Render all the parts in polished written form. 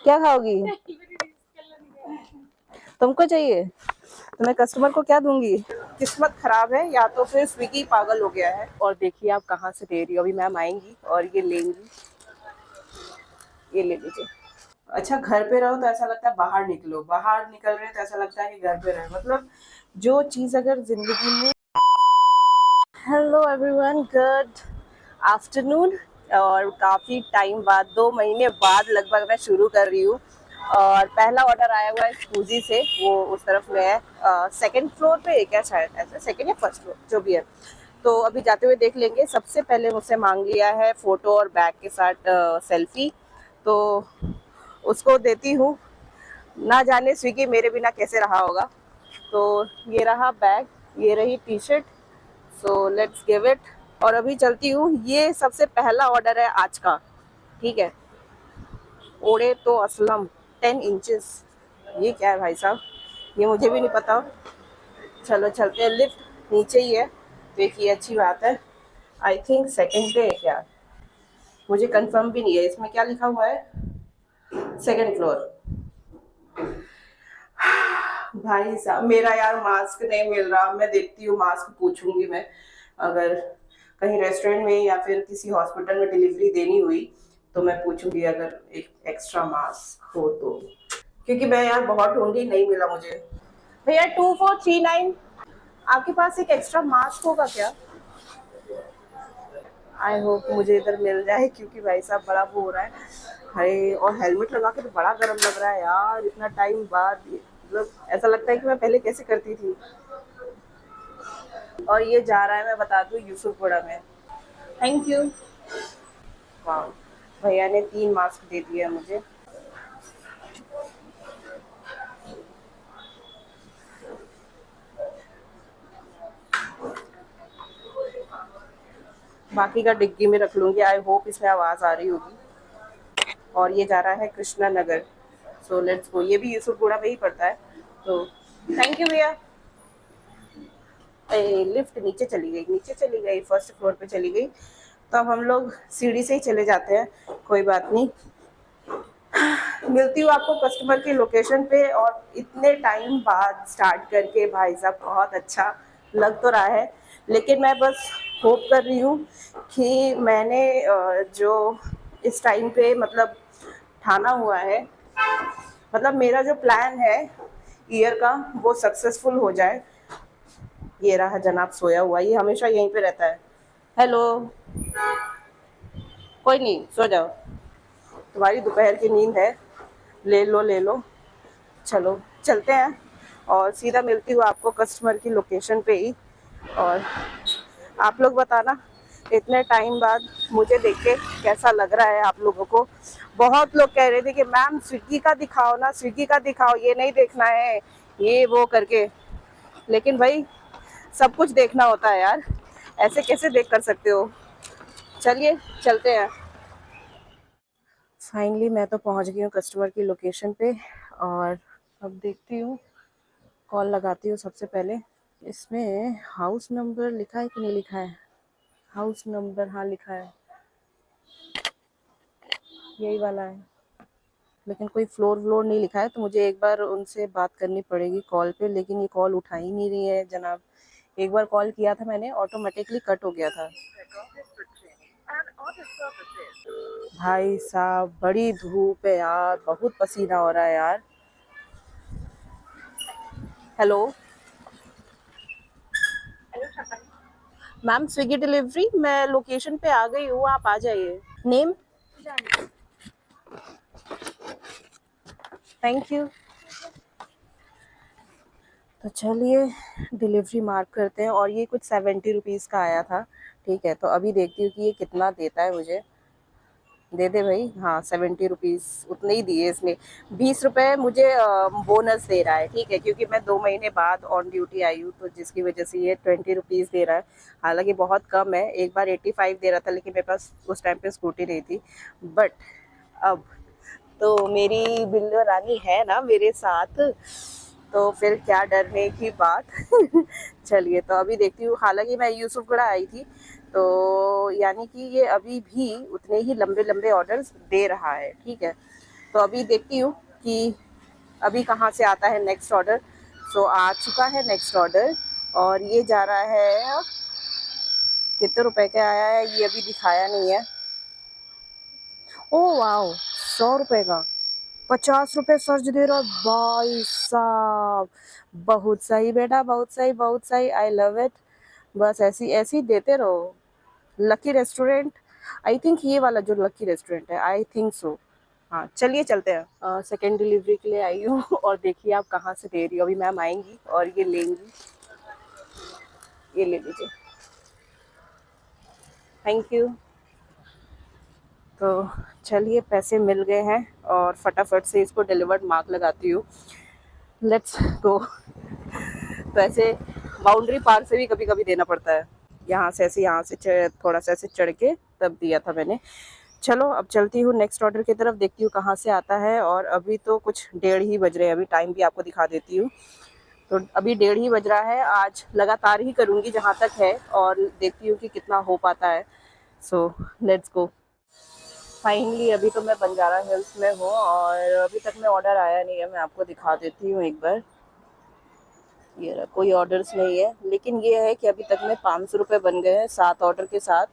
क्या खाओगी? तुमको चाहिए तो मैं कस्टमर को क्या दूंगी? किस्मत खराब है या तो फिर स्विगी पागल हो गया है। और देखिए आप कहाँ से दे रही हो, अभी मैम आएंगी और ये लेंगी। ये ले लीजिए। अच्छा, घर पे रहो तो ऐसा लगता है बाहर निकलो, बाहर निकल रहे तो ऐसा लगता है कि घर पे रहे। मतलब जो चीज अगर जिंदगी में। Hello everyone, good afternoon. और काफ़ी टाइम बाद, 2 महीने बाद लगभग मैं शुरू कर रही हूँ। और पहला ऑर्डर आया हुआ है स्कूजी से, वो उस तरफ में है। सेकंड फ्लोर पे है क्या, शायद ऐसा, सेकंड या फर्स्ट फ्लोर जो भी है। तो अभी जाते हुए देख लेंगे। सबसे पहले मुझसे मांग लिया है फ़ोटो और बैग के साथ सेल्फी। तो उसको देती हूँ। ना जाने स्विगी मेरे बिना कैसे रहा होगा। तो ये रहा बैग, ये रही T shirt. So let's give it. और अभी चलती हूँ। ये सबसे पहला ऑर्डर है आज का, ठीक है। ओड़े तो असलम 10 इंचेस। ये क्या है भाई साहब, ये मुझे भी नहीं पता। चलो चलते हैं, लिफ्ट नीचे ही है तो एक ये अच्छी बात है। आई थिंक सेकंड पे है क्या, मुझे कंफर्म भी नहीं है। इसमें क्या लिखा हुआ है, सेकंड फ्लोर। भाई साहब मेरा यार मास्क नहीं मिल रहा। मैं देखती हूँ, मास्क पूछूंगी मैं। अगर कहीं रेस्टोरेंट में या फिर किसी हॉस्पिटल में डिलीवरी देनी हुई तो मैं पूछूंगी अगर एक एक्स्ट्रा मास्क हो तो। क्योंकि मैं यार बहुत ढूंढी, नहीं मिला मुझे। भैया 2439, आपके पास एक एक्स्ट्रा मास्क होगा क्या? आई होप मुझे इधर मिल जाए, क्योंकि भाई साहब बड़ा वो हो रहा है। हाय, और हेलमेट लगा के तो बड़ा गर्म लग रहा है यार, इतना टाइम बाद। मतलब ऐसा लगता है कि मैं पहले कैसे करती थी। और ये जा रहा है, मैं बता दूं, यूसुफपुरा में। Thank you. वाह, भैया ने 3 मास्क दे दिया मुझे। बाकी का डिग्गी में रख लूंगी। आई होप इसमें आवाज़ आ रही होगी। और ये जा रहा है Krishna Nagar. So let's go. ये भी यूसुफपुरा में ही पड़ता है। तो थैंक यू भैया। लिफ्ट नीचे चली गई, नीचे चली गई, फर्स्ट फ्लोर पे चली गई। तो अब हम लोग सीढ़ी से ही चले जाते हैं, कोई बात नहीं। मिलती हूँ आपको कस्टमर की लोकेशन पे। और इतने टाइम बाद स्टार्ट करके भाई साहब बहुत अच्छा लग तो रहा है। लेकिन मैं बस होप कर रही हूँ कि मैंने जो इस टाइम पे मतलब ठाना हुआ है, मतलब मेरा जो प्लान है ईयर का, वो सक्सेसफुल हो जाए। ये रहा जनाब सोया हुआ, ये हमेशा यहीं पे रहता है। हेलो, कोई नहीं, सो जाओ, तुम्हारी दोपहर की नींद है, ले लो ले लो। चलो चलते हैं और सीधा मिलती हूँ आपको कस्टमर की लोकेशन पे ही। और आप लोग बताना इतने टाइम बाद मुझे देख के कैसा लग रहा है आप लोगों को। बहुत लोग कह रहे थे कि मैम स्विगी का दिखाओ ना, स्विगी का दिखाओ, ये नहीं देखना है, ये वो करके। लेकिन भाई सब कुछ देखना होता है यार, ऐसे कैसे देख कर सकते हो। चलिए चलते हैं। फाइनली मैं तो पहुंच गई हूँ कस्टमर की लोकेशन पे। और अब देखती हूँ, कॉल लगाती हूँ सबसे पहले। इसमें हाउस नंबर लिखा है कि नहीं लिखा है? हाउस नंबर हाँ लिखा है, यही वाला है। लेकिन कोई फ्लोर व्लोर नहीं लिखा है, तो मुझे एक बार उनसे बात करनी पड़ेगी कॉल पे। लेकिन ये कॉल उठा ही नहीं रही है जनाब। एक बार कॉल किया था मैंने, ऑटोमेटिकली कट हो गया था। भाई साहब बड़ी धूप है यार, बहुत पसीना हो रहा है यार। हेलो मैम, स्विगी डिलीवरी, मैं लोकेशन पे आ गई हूँ, आप आ जाइए। नेम? Thank you. तो चलिए डिलीवरी मार्क करते हैं। और ये कुछ 70 रुपीज़ का आया था, ठीक है। तो अभी देखती हूँ कि ये कितना देता है मुझे। दे दे भाई, हाँ 70 रुपीज़ उतने ही दिए इसने। 20 रुपये मुझे बोनस दे रहा है, ठीक है, क्योंकि मैं 2 महीने बाद ऑन ड्यूटी आई हूँ, तो जिसकी वजह से ये 20 रुपीज़ दे रहा है। हालांकि बहुत कम है, एक बार 85 दे रहा था, लेकिन मेरे पास उस टाइम पे स्कूटी नहीं थी। बट अब तो मेरी बिल्लो रानी है ना मेरे साथ, तो फिर क्या डरने की बात। चलिए तो अभी देखती हूँ। हालांकि मैं यूसुफगढ़ आई थी, तो यानी कि ये अभी भी उतने ही लंबे लंबे ऑर्डर्स दे रहा है, ठीक है। तो अभी देखती हूँ कि अभी कहाँ से आता है नेक्स्ट ऑर्डर। सो आ चुका है नेक्स्ट ऑर्डर और ये जा रहा है, कितने रुपए का आया है ये अभी दिखाया नहीं है। ओ वाओ, 100 रुपए का 50 रुपए सर्च दे रहा है भाई साहब। बहुत सही बेटा, बहुत सही, बहुत सही, आई लव इट। बस ऐसी ऐसी देते रहो। लकी रेस्टोरेंट, आई थिंक ये वाला जो लकी रेस्टोरेंट है, आई थिंक सो। हाँ चलिए चलते हैं। सेकेंड डिलीवरी के लिए आई हूँ और देखिए आप कहाँ से दे रही हो। अभी मैम आएंगी और ये लेंगी, ये ले लीजिए, थैंक यू। तो चलिए पैसे मिल गए हैं और फटाफट से इसको डिलीवर्ड मार्क लगाती हूँ। Let's go. तो ऐसे बाउंड्री पार से भी कभी कभी देना पड़ता है। यहाँ से ऐसे, यहाँ से थोड़ा सा ऐसे चढ़ के तब दिया था मैंने। चलो अब चलती हूँ नेक्स्ट ऑर्डर की तरफ, देखती हूँ कहाँ से आता है। और अभी तो कुछ 1:30 ही बज रहे हैं, अभी टाइम भी आपको दिखा देती हूँ। तो अभी 1:30 ही बज रहा है। आज लगातार ही करूँगी जहाँ तक है और देखती हूँ कि कितना हो पाता है। So let's go. फाइनली अभी तो मैं बंजारा हिल्स में हूँ और अभी तक में ऑर्डर आया नहीं है। मैं आपको दिखा देती हूँ एक बार। ये कोई ऑर्डर्स नहीं है, लेकिन ये है कि अभी तक में 500 रुपये बन गए हैं 7 ऑर्डर के साथ,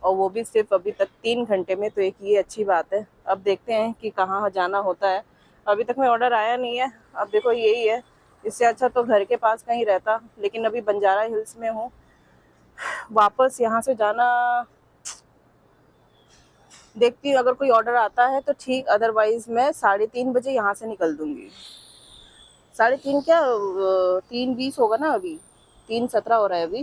और वो भी सिर्फ अभी तक 3 घंटे में। तो एक ये अच्छी बात है। अब देखते हैं कि कहाँ जाना होता है। अभी तक में ऑर्डर आया नहीं है। अब देखो यही है, इससे अच्छा तो घर के पास कहीं रहता, लेकिन अभी बंजारा हिल्स में हूँ। वापस यहाँ से जाना, देखती हूँ अगर कोई ऑर्डर आता है तो ठीक, अदरवाइज मैं 3:30 बजे यहाँ से निकल दूँगी। 3:30 क्या, 3:20 होगा ना अभी, 3:17 हो रहा है अभी।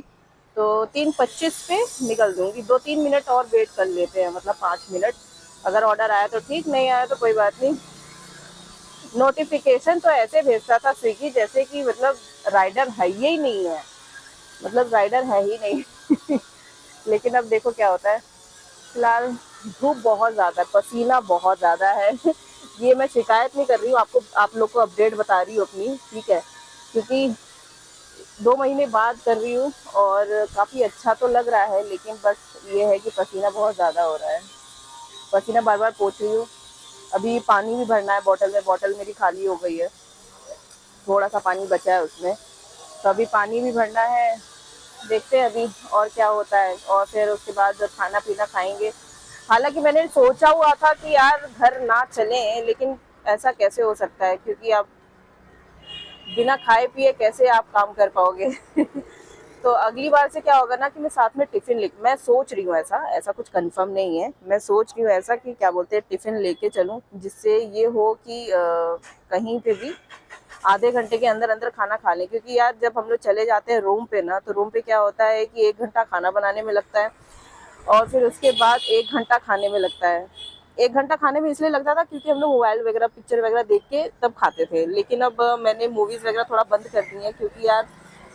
तो 3:25 पे निकल दूंगी। 2-3 मिनट और वेट कर लेते हैं, मतलब 5 मिनट। अगर ऑर्डर आया तो ठीक, नहीं आया तो कोई बात नहीं। नोटिफिकेशन तो ऐसे भेजता था स्विगी जैसे कि मतलब राइडर है ही नहीं है, मतलब राइडर है ही नहीं। लेकिन अब देखो क्या होता है। फिलहाल धूप बहुत ज़्यादा है, पसीना बहुत ज़्यादा है। ये मैं शिकायत नहीं कर रही हूँ आपको, आप लोग को अपडेट बता रही हूँ अपनी, ठीक है, क्योंकि 2 महीने बाद कर रही हूँ और काफ़ी अच्छा तो लग रहा है, लेकिन बस ये है कि पसीना बहुत ज़्यादा हो रहा है। पसीना बार बार पोंछ रही हूँ। अभी पानी भी भरना है बॉटल में, बॉटल मेरी खाली हो गई है, थोड़ा सा पानी बचा है उसमें, तो अभी पानी भी भरना है। देखते हैं अभी और क्या होता है, और फिर उसके बाद जब खाना पीना खाएंगे। हालांकि मैंने सोचा हुआ था कि यार घर ना चलें, लेकिन ऐसा कैसे हो सकता है, क्योंकि आप बिना खाए पिए कैसे आप काम कर पाओगे। तो अगली बार से क्या होगा ना कि मैं साथ में टिफ़िन ले, मैं सोच रही हूँ ऐसा, ऐसा कुछ कंफर्म नहीं है, मैं सोच रही हूँ ऐसा कि क्या बोलते हैं, टिफ़िन लेके चलूँ, जिससे ये हो कि कहीं पे भी आधे घंटे के अंदर अंदर खाना खा लें। क्योंकि यार जब हम लोग चले जाते हैं रूम पे ना, तो रूम पे क्या होता है कि 1 घंटा खाना बनाने में लगता है और फिर उसके बाद 1 घंटा खाने में लगता है। 1 घंटा खाने में इसलिए लगता था क्योंकि हम लोग मोबाइल वगैरह, पिक्चर वगैरह देख के तब खाते थे। लेकिन अब मैंने मूवीज़ वगैरह थोड़ा बंद कर दी है, क्योंकि यार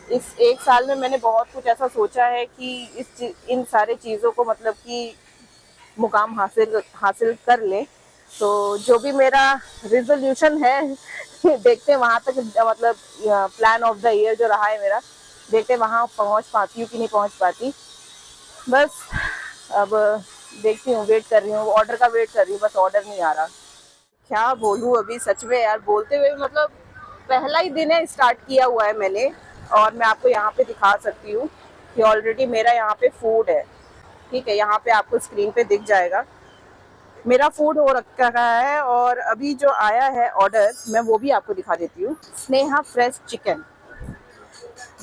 इस 1 साल में मैंने बहुत कुछ ऐसा सोचा है कि इन सारे चीज़ों को मतलब कि मुकाम हासिल हासिल कर लें। तो जो भी मेरा रिजोल्यूशन है, देखते हैं वहाँ तक, मतलब प्लान ऑफ द ईयर जो रहा है मेरा, देखते हैं वहाँ पहुँच पाती हूँ कि नहीं पहुँच पाती। बस अब देखती हूँ, वेट कर रही हूँ, ऑर्डर का वेट कर रही हूँ, बस ऑर्डर नहीं आ रहा। क्या बोलूँ अभी, सच में यार बोलते हुए मतलब पहला ही दिन है, स्टार्ट किया हुआ है मैंने। और मैं आपको यहाँ पे दिखा सकती हूँ कि ऑलरेडी मेरा यहाँ पे फूड है, ठीक है, यहाँ पे आपको स्क्रीन पे दिख जाएगा मेरा फूड हो रखा है। और अभी जो आया है ऑर्डर, मैं वो भी आपको दिखा देती हूँ। स्नेहा फ्रेश चिकन,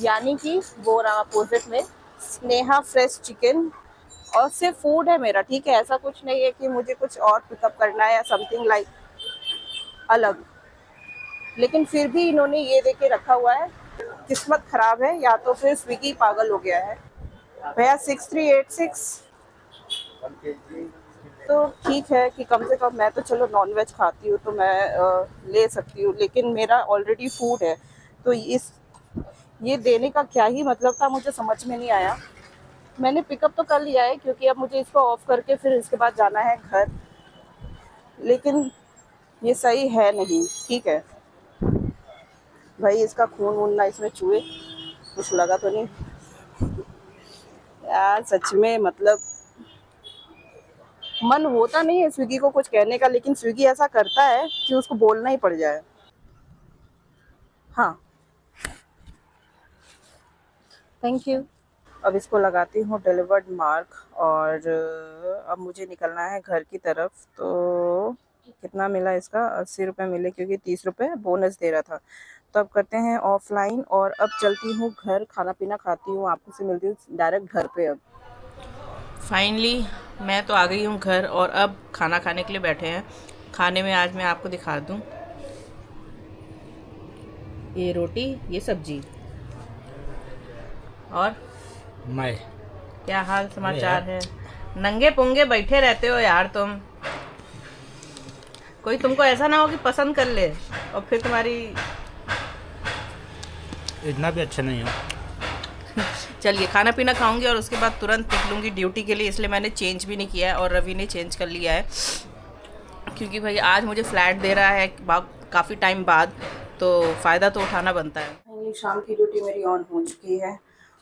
यानी कि वो रहा अपोजिट में, स्नेहा फ्रेश चिकन। और सिर्फ फूड है मेरा, ठीक है, ऐसा कुछ नहीं है कि मुझे कुछ और पिकअप करना है या समथिंग लाइक अलग। लेकिन फिर भी इन्होंने ये दे के रखा हुआ है। किस्मत खराब है या तो फिर स्विगी पागल हो गया है। भैया 6386। तो ठीक है कि कम से कम मैं तो चलो नॉनवेज खाती हूँ, तो मैं ले सकती हूँ, लेकिन मेरा ऑलरेडी फूड है। तो ये देने का क्या ही मतलब था, मुझे समझ में नहीं आया। मैंने पिकअप तो कर लिया है, क्योंकि अब मुझे इसको ऑफ करके फिर इसके बाद जाना है घर। लेकिन ये सही है नहीं, ठीक है भाई, इसका खून वून ना इसमें चूहे, कुछ लगा तो नहीं यार, सच में मतलब मन होता नहीं है स्विगी को कुछ कहने का, लेकिन स्विगी ऐसा करता है कि उसको बोलना ही पड़ जाए। हाँ, थैंक यू। अब इसको लगाती हूँ डिलीवर्ड मार्क, और अब मुझे निकलना है घर की तरफ। तो कितना मिला इसका, 80 रुपये मिले, क्योंकि 30 रुपये बोनस दे रहा था। तो अब करते हैं ऑफलाइन, और अब चलती हूँ घर, खाना पीना खाती हूँ, आपको से मिलती हूँ डायरेक्ट घर पे। अब फाइनली मैं तो आ गई हूँ घर, और अब खाना खाने के लिए बैठे हैं। खाने में आज मैं आपको दिखा दूँ, ये रोटी, ये सब्जी, और मैं क्या हाल अरे समाचार यार है। नंगे पुंगे बैठे रहते हो यार तुम, कोई तुमको ऐसा ना हो कि पसंद कर ले और फिर तुम्हारी। इतना भी अच्छा नहीं हो। चलिए खाना पीना खाऊंगी और उसके बाद तुरंत निकलूंगी ड्यूटी के लिए, इसलिए मैंने चेंज भी नहीं किया है, और रवि ने चेंज कर लिया है, क्योंकि भाई आज मुझे फ्लैट दे रहा है काफ़ी टाइम बाद, तो फ़ायदा तो उठाना बनता है। फाइनली शाम की ड्यूटी मेरी ऑन हो चुकी है,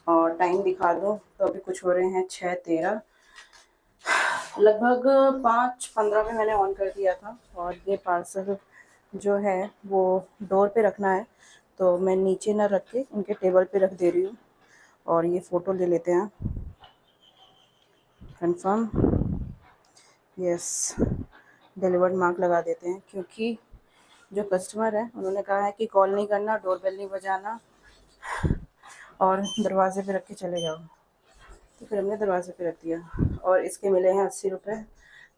और टाइम दिखा दूँ तो अभी कुछ हो रहे हैं 6:13, लगभग 5:15 में मैंने ऑन कर दिया था। और ये पार्सल जो है वो डोर पे रखना है, तो मैं नीचे ना रख के उनके टेबल पे रख दे रही हूँ। और ये फ़ोटो ले लेते हैं, कंफर्म, यस, डिलीवर्ड मार्क लगा देते हैं, क्योंकि जो कस्टमर है उन्होंने कहा है कि कॉल नहीं करना, डोरबेल नहीं बजाना, और दरवाजे पे रख के चले जाओ। तो फिर हमने दरवाजे पे रख दिया, और इसके मिले हैं 80 रुपये।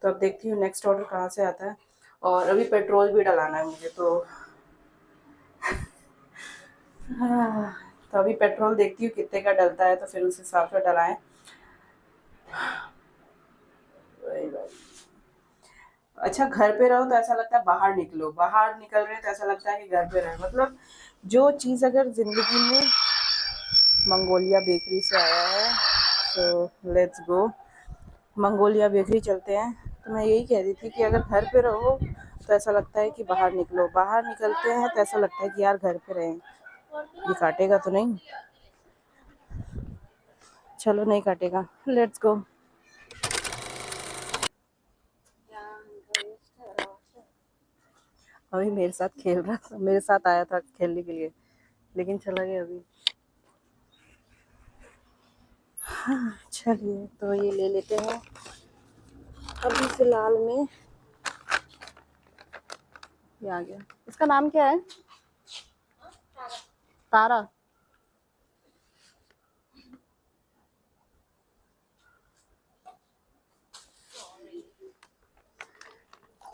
तो अब देखती हूँ नेक्स्ट ऑर्डर कहाँ से आता है, और अभी पेट्रोल भी डलाना है मुझे, तो अभी पेट्रोल देखती हूँ कितने का डलता है, तो फिर उस हिसाब से डलाएं। अच्छा, घर पे रहो तो ऐसा लगता है बाहर निकलो, बाहर निकल रहे हैं तो ऐसा लगता है कि घर पे रहे, मतलब जो चीज़ अगर ज़िंदगी में। मंगोलिया बेकरी से आया है, तो लेट्स गो, मंगोलिया बेकरी चलते हैं। तो मैं यही कह रही थी कि अगर घर पे रहो तो ऐसा लगता है कि बाहर निकलो, बाहर निकलते हैं तो ऐसा लगता है कि यार घर पे रहें। ये काटेगा तो नहीं, चलो नहीं काटेगा, लेट्स गो। अभी मेरे साथ खेल रहा था, मेरे साथ आया था खेलने के लिए, लेकिन चला गया अभी। हाँ, चलिए तो ये ले लेते हैं अभी फ़िलहाल में। ये आ गया, इसका नाम क्या है, तारा।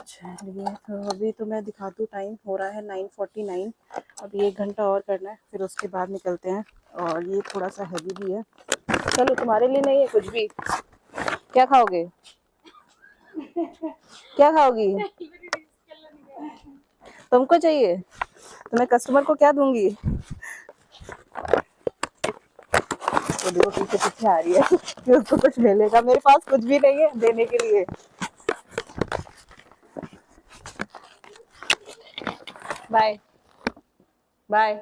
चलिए तो अभी तो मैं दिखा दूँ, टाइम हो रहा है 9:49। अभी 1 घंटा और करना है, फिर उसके बाद निकलते हैं। और ये थोड़ा सा हैवी भी है, चलो तुम्हारे लिए नहीं है कुछ भी। क्या खाओगे, क्या खाओगी, तुमको चाहिए तो मैं कस्टमर को क्या दूंगी। तो देखो पीछे पीछे आ रही है कि उसको कुछ मिलेगा, मेरे पास कुछ भी नहीं है देने के लिए। Bye bye.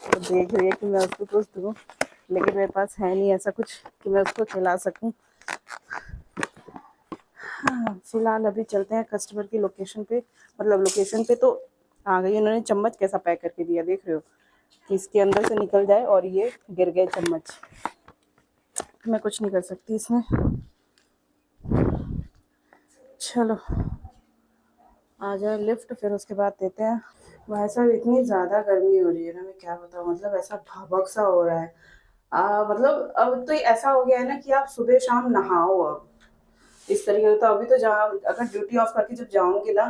तो देख रही है कि मैं उसको कुछ दूँ, लेकिन मेरे पास है नहीं ऐसा कुछ कि मैं उसको खिला सकूं। हाँ, फिलहाल अभी चलते हैं कस्टमर की लोकेशन पे, मतलब लोकेशन पे तो आ गई। उन्होंने चम्मच कैसा पैक करके दिया, देख रहे हो कि इसके अंदर से निकल जाए, और ये गिर गए चम्मच, मैं कुछ नहीं कर सकती इसमें। चलो आ जाए लिफ्ट, फिर उसके बाद देते हैं। भाई साहब इतनी ज़्यादा गर्मी हो रही है ना, मैं क्या बताऊँ, मतलब ऐसा भभक सा हो रहा है। मतलब अब तो ऐसा हो गया है ना कि आप सुबह शाम नहाओ अब, इस तरीके से। तो अभी तो जहाँ अगर ड्यूटी ऑफ करके जब जाऊंगी ना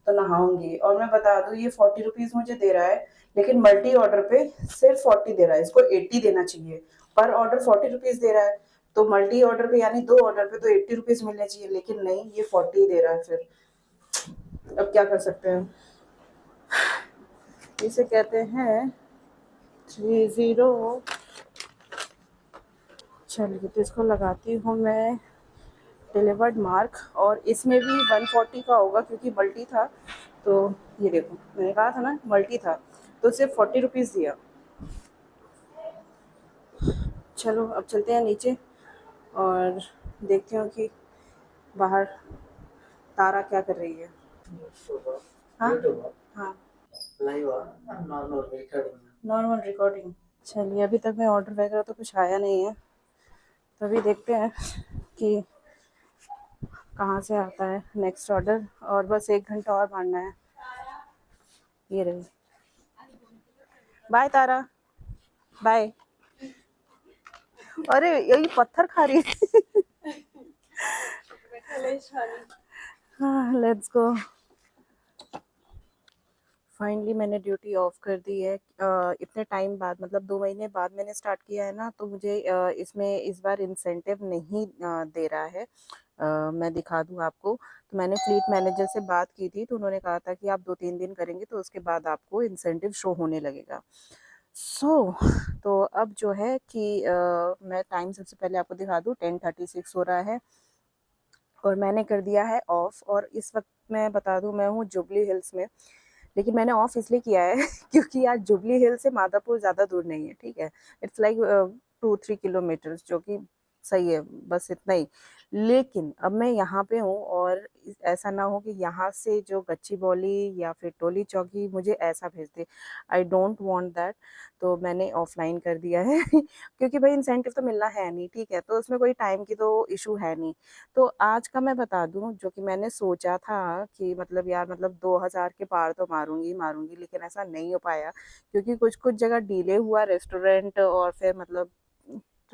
तो नहाऊंगी। और मैं बता दूं, ये 40 रुपीज़ मुझे दे रहा है, लेकिन मल्टी ऑर्डर पे सिर्फ 40 दे रहा है, इसको 80 देना चाहिए। पर ऑर्डर 40 रुपीज़ दे रहा है, तो मल्टी ऑर्डर पे यानी 2 ऑर्डर पे तो 80 रुपीज़ मिलने चाहिए, लेकिन नहीं, ये 40 दे रहा है। फिर अब क्या कर सकते हैं, इसे कहते हैं 30। चलिए तो इसको लगाती हूँ मैं डिलीवर्ड मार्क, और इसमें भी 140 का होगा क्योंकि मल्टी था। तो ये देखो, मैंने कहा था ना मल्टी था, तो सिर्फ 40 रुपीज़ दिया। चलो अब चलते हैं नीचे, और देखती हूँ कि बाहर तारा क्या कर रही है। हाँ हाँ, नॉर्मल रिकॉर्डिंग। चलिए, अभी तक मैं ऑर्डर वगैरह तो कुछ आया नहीं है, तो अभी देखते हैं कि कहाँ से आता है नेक्स्ट ऑर्डर। और बस 1 घंटा और मारना है। ये रही। बाय तारा, बाय। अरे यही पत्थर खा रही है। हाँ, लेट्स गो। फाइनली मैंने ड्यूटी ऑफ कर दी है। इतने टाइम बाद, मतलब 2 महीने बाद मैंने स्टार्ट किया है ना, तो मुझे इसमें इस बार इंसेंटिव नहीं दे रहा है। मैं दिखा दूँ आपको। तो मैंने फ्लीट मैनेजर से बात की थी, तो उन्होंने कहा था कि आप 2-3 दिन करेंगे तो उसके बाद आपको इंसेंटिव शो होने लगेगा। तो अब जो है कि मैं टाइम सबसे पहले आपको दिखा दूँ, 10:36 हो रहा है और मैंने कर दिया है ऑफ। और इस वक्त मैं बता दूँ, मैं हूँ जुबली हिल्स में। लेकिन मैंने ऑफ इसलिए किया है क्योंकि आज जुबली हिल से मादापुर ज़्यादा दूर नहीं है, ठीक है। इट्स लाइक 2-3 किलोमीटर्स, जो कि सही है, बस इतना ही। लेकिन अब मैं यहाँ पे हूँ और ऐसा ना हो कि यहाँ से जो गच्चीबौली या फिर टोली चौकी मुझे ऐसा भेज दे। I don't want that. तो मैंने ऑफलाइन कर दिया है क्योंकि भाई इंसेंटिव तो मिलना है नहीं, ठीक है, तो उसमें कोई टाइम की तो इशू है नहीं। तो आज का मैं बता दूं, जो कि मैंने सोचा था कि मतलब यार, मतलब 2000 के पार तो मारूंगी मारूंगी, लेकिन ऐसा नहीं हो पाया क्योंकि कुछ कुछ जगह डिले हुआ, रेस्टोरेंट और फिर मतलब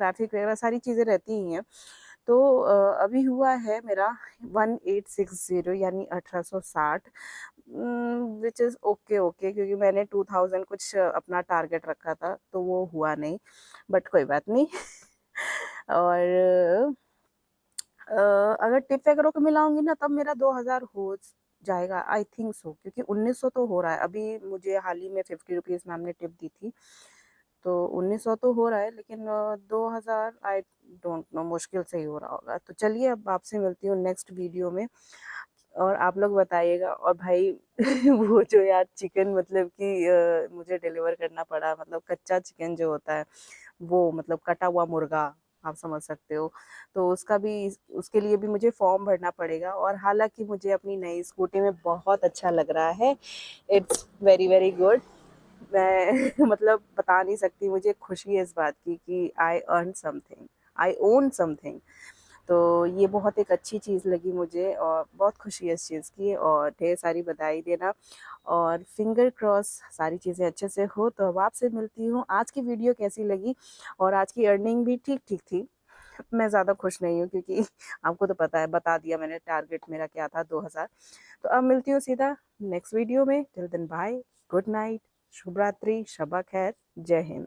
ट्रैफिक वगैरह सारी चीज़ें रहती ही हैं। तो अभी हुआ है मेरा 1860, यानी 1860, विच इज़ ओके ओके, क्योंकि मैंने 2000 कुछ अपना टारगेट रखा था, तो वो हुआ नहीं, बट कोई बात नहीं। और अगर टिप वगैरह को मिलाऊंगी ना, तब मेरा 2000 हो जाएगा, आई थिंक सो, क्योंकि 1900 तो हो रहा है अभी। मुझे हाल ही में 50 रुपीज़ मैम ने टिप दी थी, तो 1900 तो हो रहा है, लेकिन 2000 आई डोंट नो, मुश्किल से ही हो रहा होगा। तो चलिए, अब आपसे मिलती हूँ नेक्स्ट वीडियो में, और आप लोग बताइएगा। और भाई वो जो यार चिकन, मतलब कि मुझे डिलीवर करना पड़ा, मतलब कच्चा चिकन जो होता है वो, मतलब कटा हुआ मुर्गा, आप समझ सकते हो। तो उसका भी, उसके लिए भी मुझे फॉर्म भरना पड़ेगा। और हालांकि मुझे अपनी नई स्कूटी में बहुत अच्छा लग रहा है, इट्स वेरी वेरी गुड। मैं मतलब बता नहीं सकती, मुझे खुशी है इस बात की कि I earn something, I own something. तो ये बहुत एक अच्छी चीज़ लगी मुझे, और बहुत खुशी है इस चीज़ की, और ढेर सारी बधाई देना। और फिंगर क्रॉस सारी चीज़ें अच्छे से हो। तो अब आपसे मिलती हूँ। आज की वीडियो कैसी लगी? और आज की अर्निंग भी ठीक ठीक थी। मैं ज़्यादा खुश नहीं हूँ क्योंकि आपको तो पता है, बता दिया मैंने टारगेट मेरा क्या था, 2000। तो अब मिलती हूँ सीधा नेक्स्ट वीडियो में। Till then bye, good night, शुभ रात्रि, शबा खैर, जय हिंद।